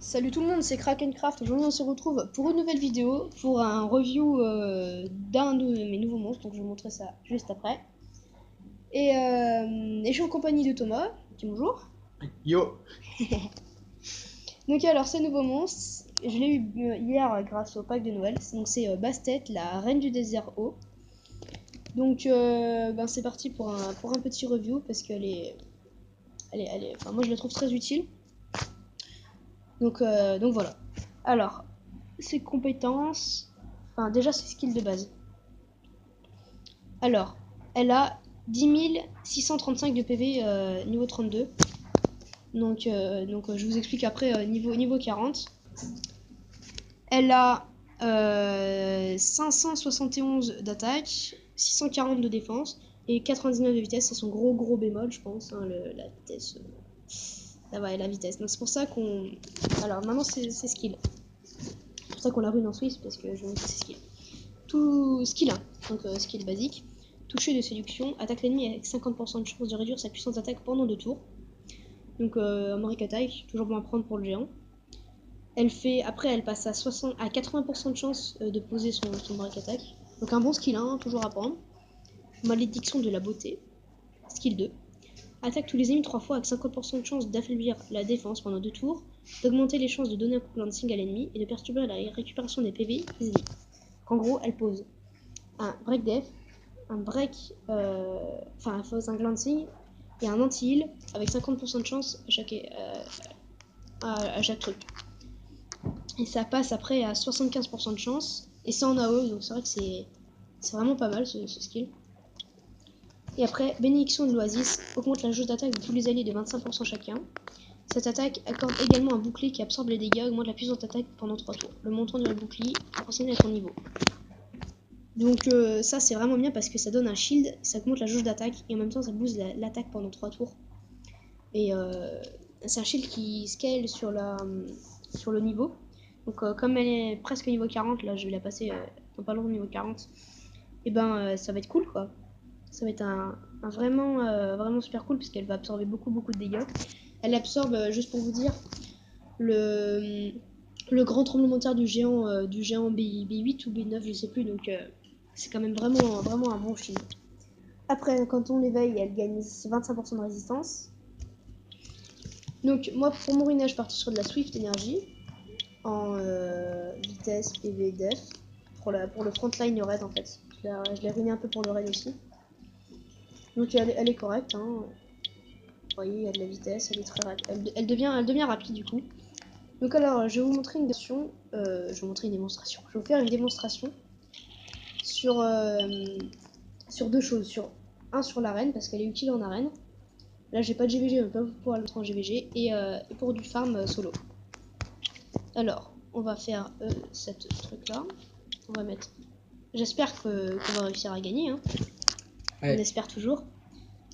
Salut tout le monde, c'est Krakencraft. Aujourd'hui on se retrouve pour une nouvelle vidéo, pour un review d'un de mes nouveaux monstres, donc je vais vous montrer ça juste après. Et je suis en compagnie de Thomas, dis bonjour. Yo. Donc alors ce nouveau monstre, je l'ai eu hier grâce au pack de Noël, donc c'est Bastet, la reine du désert haut. Donc c'est parti pour un petit review parce qu'elle est, moi je la trouve très utile. Donc voilà. Alors, ses compétences, enfin déjà ses skills de base. Alors, elle a 10 635 de PV niveau 32. Donc je vous explique après niveau 40. Elle a 571 d'attaque, 640 de défense et 99 de vitesse. C'est son gros bémol, je pense, hein, la vitesse. Ah ouais, la vitesse. Donc c'est pour ça qu'on... Alors maintenant c'est skill. C'est pour ça qu'on la rune en Suisse, parce que je vais montrer ses skills. Tout skill 1, donc skill basique. Toucher de séduction, attaque l'ennemi avec 50% de chance de réduire sa puissance d'attaque pendant 2 tours. Donc Amoric attaque, toujours bon à prendre pour le géant. Après elle passe à 80% de chance de poser son Amoric attaque. Donc un bon skill 1, toujours à prendre. Malédiction de la beauté, skill 2. Attaque tous les ennemis 3 fois avec 50% de chance d'affaiblir la défense pendant 2 tours, d'augmenter les chances de donner un coup de lancing à l'ennemi et de perturber la récupération des PV des ennemis. En gros, elle pose un break def, un break, elle pose un glancing et un anti-heal avec 50% de chance à chaque truc. Et ça passe après à 75% de chance, et c'est en AOE, donc c'est vrai que c'est vraiment pas mal ce skill. Et après, bénédiction de l'oasis augmente la jauge d'attaque de tous les alliés de 25% chacun. Cette attaque accorde également un bouclier qui absorbe les dégâts et augmente la puissance d'attaque pendant 3 tours. Le montant de la bouclier est proportionnel à ton niveau. Donc ça c'est vraiment bien parce que ça donne un shield, ça augmente la jauge d'attaque et en même temps ça booste l'attaque pendant 3 tours. Et c'est un shield qui scale sur le niveau. Donc comme elle est presque niveau 40, là je vais la passer dans pas longtemps niveau 40, et ça va être cool quoi. Ça va être un vraiment super cool puisqu'elle va absorber beaucoup de dégâts. Elle absorbe, juste pour vous dire, le grand tremblement de terre du géant B8 ou B9, je sais plus, donc c'est quand même vraiment un bon shield. Après, quand on l'éveille, elle gagne 25% de résistance. Donc moi, pour mon ruinage, je partais sur de la Swift énergie en vitesse, PV, def. Pour le frontline raid en fait. Je l'ai ruiné un peu pour le raid aussi. Donc elle est correcte, hein. Vous voyez, il y a de la vitesse, elle est très rapide. Elle devient rapide du coup. Donc alors, je vais vous montrer une démonstration. Je vais vous faire une démonstration sur deux choses. Sur l'arène, parce qu'elle est utile en arène. Là, j'ai pas de GVG, mais pas pouvoir le mettre en GVG. Et pour du farm solo. Alors, on va faire cette truc-là. On va mettre... J'espère qu'on va réussir à gagner. Hein. Ouais. On espère toujours.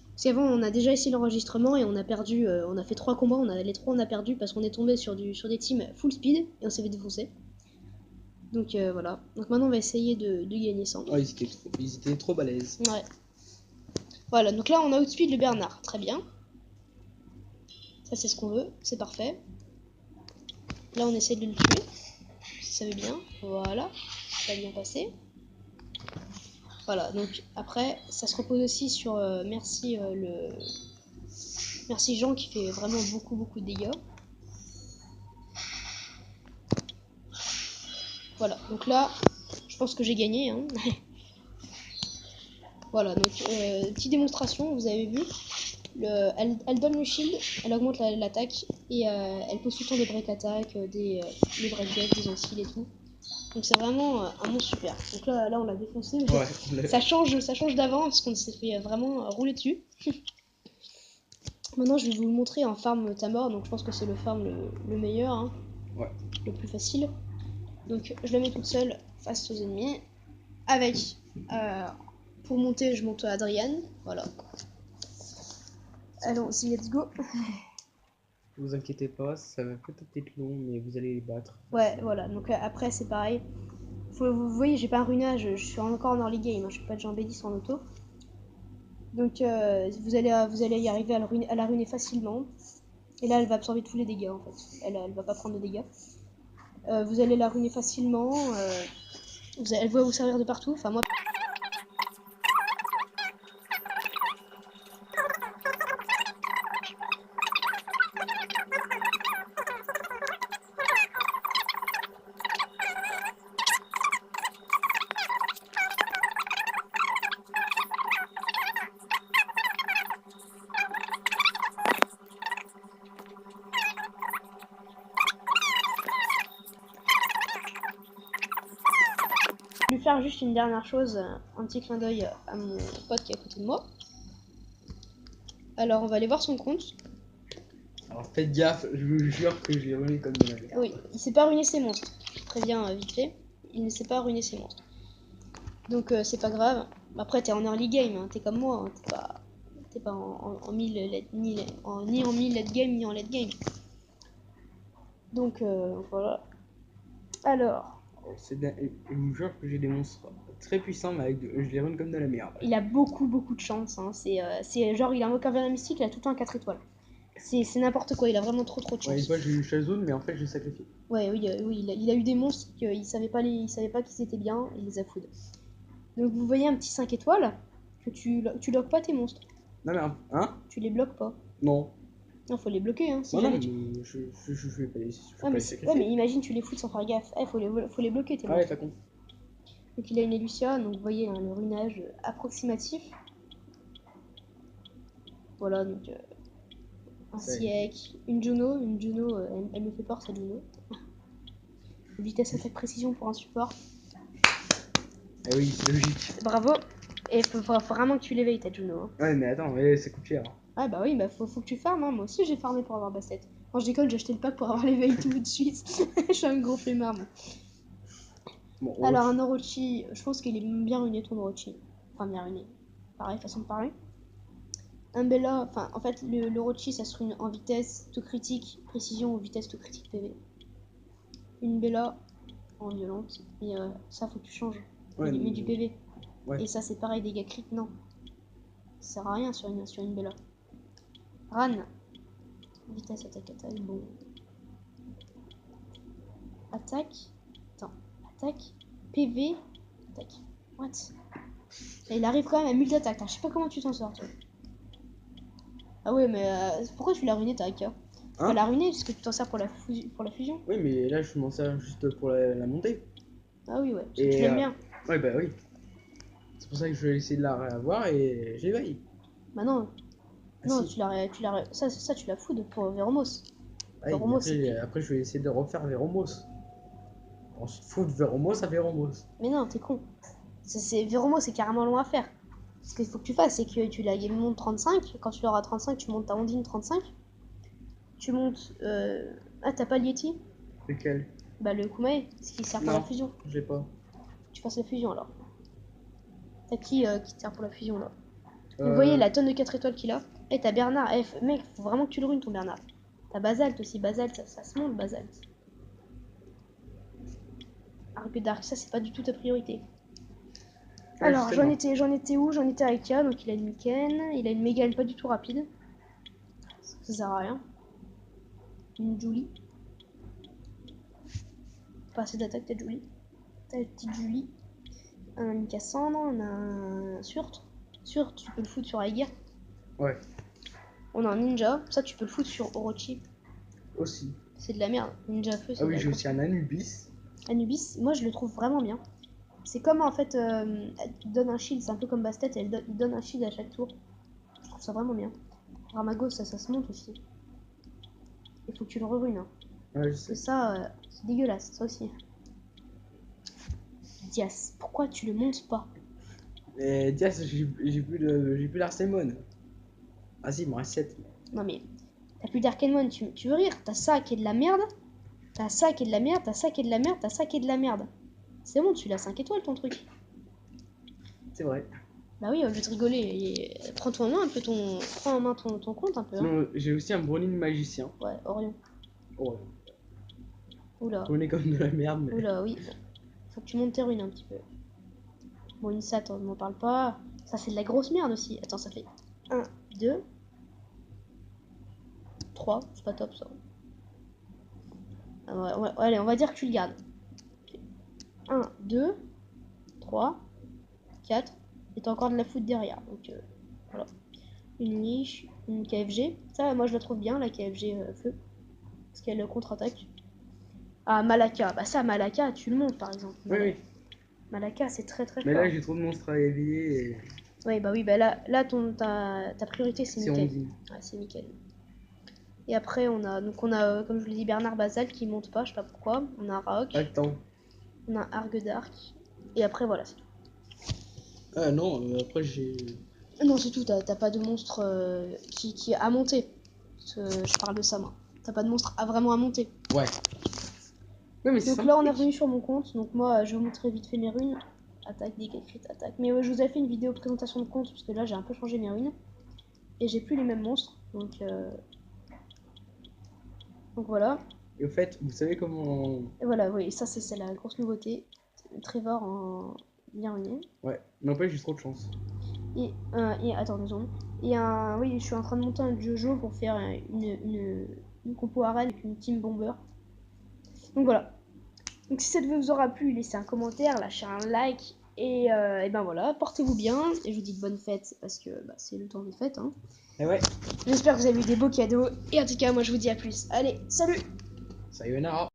Parce qu'avant, on a déjà essayé l'enregistrement et on a perdu. On a fait 3 combats. Les 3, on a perdu parce qu'on est tombé sur des teams full speed et on s'est fait défoncer. Donc voilà. Donc maintenant, on va essayer de gagner sans. Oh, ils étaient trop balèzes. Ouais. Voilà. Donc là, on a outspeed le Bernard. Très bien. Ça, c'est ce qu'on veut. C'est parfait. Là, on essaie de le tuer. Si ça veut bien. Voilà. Ça va bien passer. Voilà, donc après, ça se repose aussi sur merci Jean qui fait vraiment beaucoup de dégâts. Voilà, donc là, je pense que j'ai gagné. Hein. Voilà, donc petite démonstration, vous avez vu. Elle donne le shield, elle augmente l'attaque et elle pose tout le temps des break attack, des break deck, des anciles et tout. Donc c'est vraiment un monstre super. Donc là on l'a défoncé. Ouais, ça change d'avant parce qu'on s'est fait vraiment rouler dessus. Maintenant je vais vous le montrer en farm Tamor, donc je pense que c'est le farm le meilleur, hein. Ouais. Le plus facile. Donc je la mets toute seule face aux ennemis. Avec pour monter je monte à Adrian. Voilà. Allons-y, let's go. Vous inquiétez pas, ça va peut-être être long, mais vous allez les battre. Ouais, voilà. Donc après, c'est pareil. Vous voyez, j'ai pas un runage, je suis encore en early game. Hein, je suis pas de Jean B10 en auto. Donc vous allez y arriver à la ruiner facilement. Et là, elle va absorber tous les dégâts en fait. Elle va pas prendre de dégâts. Vous allez la ruiner facilement. Elle va vous servir de partout. Enfin, moi. Je vais lui faire juste une dernière chose, un petit clin d'œil à mon pote qui est à côté de moi. Alors, on va aller voir son compte. Alors faites gaffe, je vous jure que je l'ai ruiné comme de la merde. Oui, il s'est pas ruiné ses monstres. Je préviens vite fait. Il ne s'est pas ruiné ses monstres. Donc, c'est pas grave. Après, t'es en early game, hein. T'es comme moi. Hein. T'es pas en 1000 ni en 1000 late game, ni en late game. Donc, voilà. Alors. Je vous jure que j'ai des monstres très puissants, mais je les ruine comme de la merde. Il a beaucoup de chance. Hein. C'est genre, il a un Mocaverna mystique, il a tout le temps 4 étoiles. C'est n'importe quoi, il a vraiment trop de chance. Ouais, une fois j'ai eu Shazun, mais en fait je l'ai sacrifié. Ouais, oui, il a eu des monstres qu'il savait pas qu'ils étaient bien, il les a food. Donc vous voyez un petit 5 étoiles, que tu loques pas tes monstres. Non mais hein? Tu les bloques pas. Non. Non, faut les bloquer, hein. Si Non, jamais mais je vais pas les sacrifier. ouais, mais imagine, tu les fous sans faire gaffe. Faut les bloquer, tes Ah ouais, monstres. t'as con. Donc il a une Elucia, donc vous voyez hein, le ruinage approximatif. Voilà, donc un siècle, une Juno, elle me fait peur cette Juno. Vitesse attaque précision pour un support. Ah oui, c'est logique. Bravo. Et faut vraiment que tu l'éveilles ta Juno. Hein. Ouais, mais attends, mais ça coûte cher. Ah bah oui, bah faut que tu farmes. Hein. Moi aussi j'ai farmé pour avoir Bastet. Quand je déconne, j'ai acheté le pack pour avoir l'éveil tout de suite. Je suis un gros flemmard. Bon, alors un Orochi, je pense qu'il est bien ruiné ton Orochi. Enfin bien ruiné. Pareil, façon de parler. Un Bella, enfin en fait le Orochi ça se ruine en vitesse tout critique, précision ou vitesse tout critique PV. Une Bella en violente, et ça faut que tu changes. Ouais, mais du PV. Ouais. Et ça c'est pareil, dégâts crit, non. Ça sert à rien sur une Bella. Ran. Vitesse, attaque, bon. Attaque. Attends. Attaque. PV. Attaque. What? Et il arrive quand même à 1000 d'attaque. Je sais pas comment tu t'en sors, toi. Ah ouais, mais pourquoi tu l'as ruiné, ta Aka? Tu vas la ruiner parce que tu t'en sers pour la fusion. Oui, mais là, je m'en sers juste pour la montée. Ah oui, ouais. Parce que tu l'aimes bien. Ouais, bah oui. C'est pour ça que je vais essayer de la réavoir et j'éveille. Bah non. Ah non, si. Ça, tu la fous pour Veromos. Ouais, après, je vais essayer de refaire Veromos. On se fout de Veromos à Veromos. Mais non, t'es con. Veromos, c'est carrément long à faire. Ce qu'il faut que tu fasses, c'est que tu la montes 35. Quand tu l'auras 35, tu montes ta Ondine 35. Tu montes. Ah, t'as pas le Yeti? Lequel? Bah, le Kumae, ce qui sert pour la fusion. Je l'ai pas. Tu fasses la fusion alors. T'as qui te sert pour la fusion là? Vous voyez la tonne de 4 étoiles qu'il a. Eh, t'as Bernard. Eh, mec, faut vraiment que tu le ruines ton Bernard. T'as Basalt aussi. Basalt, ça se monte, Basalt. Arc Dark, ça c'est pas du tout ta priorité. Alors, j'en étais où? J'en étais à Ika, donc il a une Miken. Il a une Mégane pas du tout rapide. Ça sert à rien. Une Julie. Pas assez d'attaque, t'as Julie. T'as la petite Julie. Une Cassandre, on a un Surt. Surt, tu peux le foutre sur Aegir. Ouais. On a un Ninja, ça tu peux le foutre sur Orochi. Aussi. C'est de la merde. Ninja feu, c'est oui, j'ai aussi un Anubis. Anubis, moi je le trouve vraiment bien. C'est comme en fait, elle te donne un shield, c'est un peu comme Bastet, il donne un shield à chaque tour. Je trouve ça vraiment bien. Ramago, ça se monte aussi. Il faut que tu le ruines. Hein. Ouais, parce que ça, c'est dégueulasse, ça aussi. Dias, pourquoi tu le montes pas? Mais Dias, j'ai plus l'Arsémone. Ah si, il me reste 7. Non mais, t'as plus d'Arcanemon, tu veux rire? T'as ça qui est de la merde, t'as ça qui est de la merde, t'as ça qui est de la merde, t'as ça qui est de la merde. C'est bon, tu l'as 5 étoiles ton truc. C'est vrai. Bah oui, au lieu de rigoler, prends-toi en main un peu prends en main ton compte un peu. Hein. Non, j'ai aussi un Browning magicien. Ouais, Orion. Orion. Oula. On est comme de la merde. Mais... Oula, oui. Faut que tu montes tes ruines un petit peu. Bon, une sat, on m'en parle pas. Ça fait de la grosse merde aussi. Attends, ça fait 1, 2, 3, c'est pas top ça. Ah, ouais, allez, on va dire que tu le gardes. 1, 2, 3, 4. Et t'as encore de la foot derrière. Donc voilà. Une niche, une KFG. Ça, moi je la trouve bien, la KFG feu. Parce qu'elle contre-attaque. Ah, Malaka. Bah ça, Malaka, tu le montes par exemple. Oui. Malaka, c'est très très Mais fort. là, j'ai trop de monstres à éveiller. Et... Oui, bah là ta priorité c'est Mickaël. Ouais, c'est Mickaël. Et après, on a, comme je vous l'ai dit, Bernard Basal qui monte pas, je sais pas pourquoi. On a Raok. Attends. On a Argue Dark. Et après, voilà. Ah non, après j'ai... Non, c'est tout, t'as pas de monstre qui a monté. Je parle de ça, moi. T'as pas de monstre vraiment à monter. Ouais. Ouais, mais donc là, on est revenu sur mon compte. Donc moi, je vais vous montrer vite fait mes runes. Attaque, dégâts, crit, attaque. Mais je vous ai fait une vidéo présentation de compte, parce que là, j'ai un peu changé mes runes. Et j'ai plus les mêmes monstres. Donc voilà. Et au fait, vous savez comment... Et voilà, oui, ça c'est la grosse nouveauté. Trevor en bien ruiné. Ouais, mais en fait, j'ai trop de chance. Et attends 2 secondes. Oui, je suis en train de monter un Jojo pour faire une compo arène avec une team bomber. Donc voilà. Donc si cette vidéo vous aura plu, laissez un commentaire, lâchez un like. Et ben voilà, portez-vous bien. Et je vous dis de bonnes fêtes parce que c'est le temps des fêtes. Hein. Et ouais. J'espère que vous avez eu des beaux cadeaux. Et en tout cas, moi je vous dis à plus. Allez, salut! Sayonara.